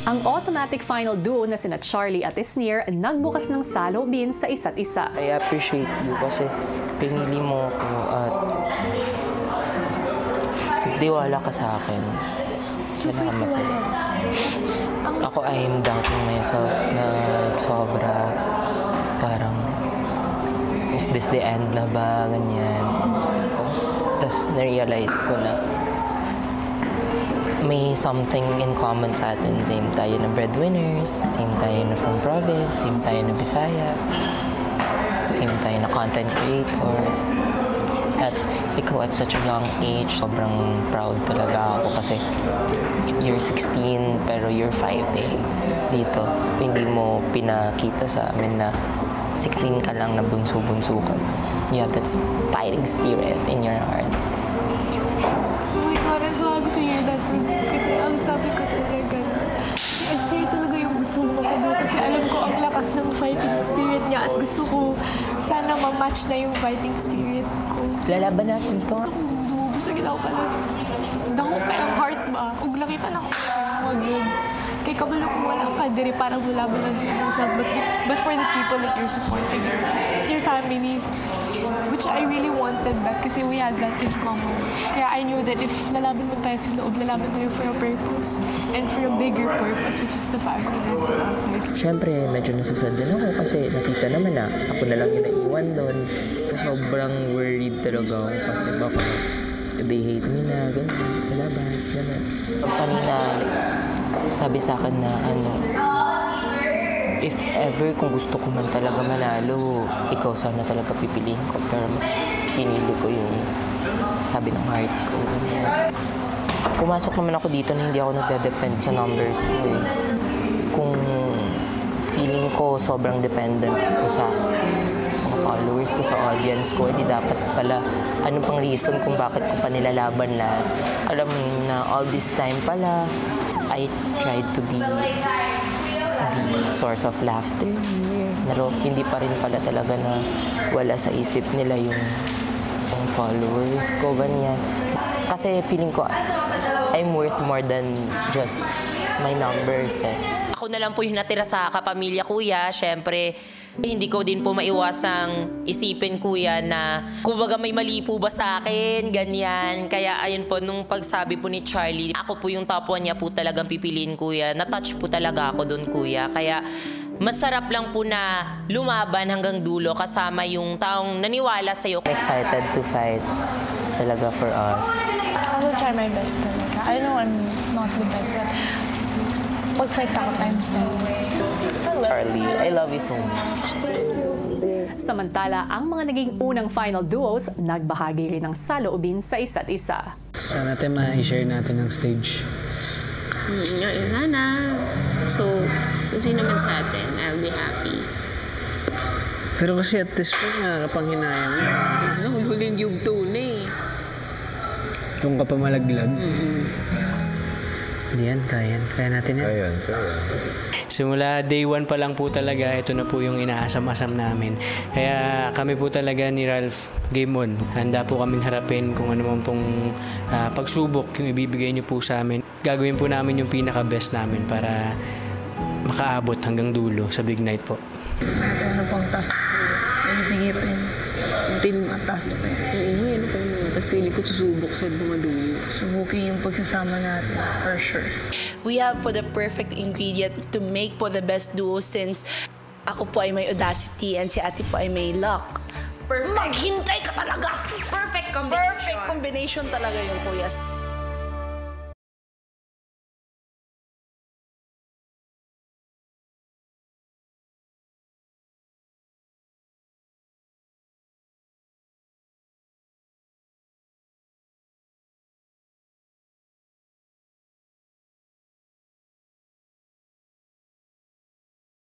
Ang automatic final duo na sina Charlie at Esnir nagbukas ng saloobin sa isa't isa. I appreciate you kasi pinili mo ako at tiwala ka sa akin. Salamat po. Ako, I am doubting myself na sobra. Parang, is this the end na ba? Ganyan. Tapos na-realize ko na may something in common sa atin. Same tayo na breadwinners, same tayo na from province, same tayo na Bisaya, same tayo na content creators. At ikaw at such a young age, sobrang proud talaga ako kasi you're 16 pero you're 5 dito. Hindi mo pinakita sa amin na 16 ka lang na bunso-bunso ka. You have that fighting spirit in your heart. Oh my God, I'm so happy to hear that from you. Kasi ang sabi ko talaga na si Esther talaga yung gusto mo ko kasi alam ko ang lakas ng fighting spirit niya at gusto ko sana ma-match na yung fighting spirit ko. Lalaban natin ito. Gusto ginaw ka lang. Dako ka ng heart ba? Ug lakitan ako sa mga yun. Kay kabalo ko wala ka diri para mulaban lang sa usap. But for the people that you're supporting, it's your family. Which I really wanted that kasi we had that in common. Kaya I knew that if lalaban mo tayo sa loob, lalaban tayo for a purpose and for a bigger purpose, which is the family outside. Siyempre, medyo nasasad din ako kasi nakita naman na ako na lang yung naiwan doon. Sobrang worried talaga ako kasi baka they hate me na, ganyan, sa labas, gano'n. Kanina, sabi sa akin na if ever kung gusto ko man talaga manalo, ikaw sana talaga pipiliin ko. Pero mas pinili ko yung sabi ng heart ko. Pumasok naman ako dito na hindi ako nagde-depend sa numbers ko eh. Kung feeling ko sobrang dependent ko sa mga followers ko, sa audience ko, hindi dapat pala ano pang reason kung bakit ko pa nilalaban lahat. Alam mo na all this time pala, I tried to be the source of laughter. Pero hindi pa rin pala talaga na wala sa isip nila yung followers ko, ganyan. Kasi feeling ko, I'm worth more than just my numbers eh. Ako na lang po yung natira sa kapamilya kuya. Siyempre, hindi ko din po maiwasang isipin kuya na kumbaga may mali po ba sa akin, ganyan. Kaya ayun po, nung pagsabi po ni Charlie, ako po yung top 1 niya po talagang pipiliin kuya. Na-touch po talaga ako dun kuya. Kaya masarap lang po na lumaban hanggang dulo kasama yung taong naniwala sa'yo. Excited to fight talaga for us. I will try my best talaga. I know I'm not the best, but pag-fight ako times 10. Charlie, I love you so much. Samantala, ang mga naging unang final duos, nagbahagi rin ng saloobin sa isa't isa. Sana natin ma-share natin ng stage. Sana. So, kung sino man sa atin, I'll be happy. Pero kasi at this point, nakakapanghinayang mo. Huling yung tunay. Kung ka pa malaglag. Hindi yan, kaya natin yan. Kaya. Simula day 1 pa lang po talaga, ito na po yung inaasam-asam namin. Kaya kami po talaga ni Ralph Game On. Handa po kaming harapin kung ano man pong pagsubok yung ibibigay niyo po sa amin. Gagawin po namin yung pinaka-best namin para makaabot hanggang dulo sa big night po. Ano pang task ko? Ibigay pa yun. Until mataas pa yun. Ano pa yun? Tapos feeling ko susubok sa mga dulo. Subukin yung pagsasama natin, for sure. We have po the perfect ingredient to make po the best duo since ako po ay may audacity and si ate po ay may luck. Perfect. Maghintay ka talaga! Perfect combination. Perfect combination talaga yung kuya.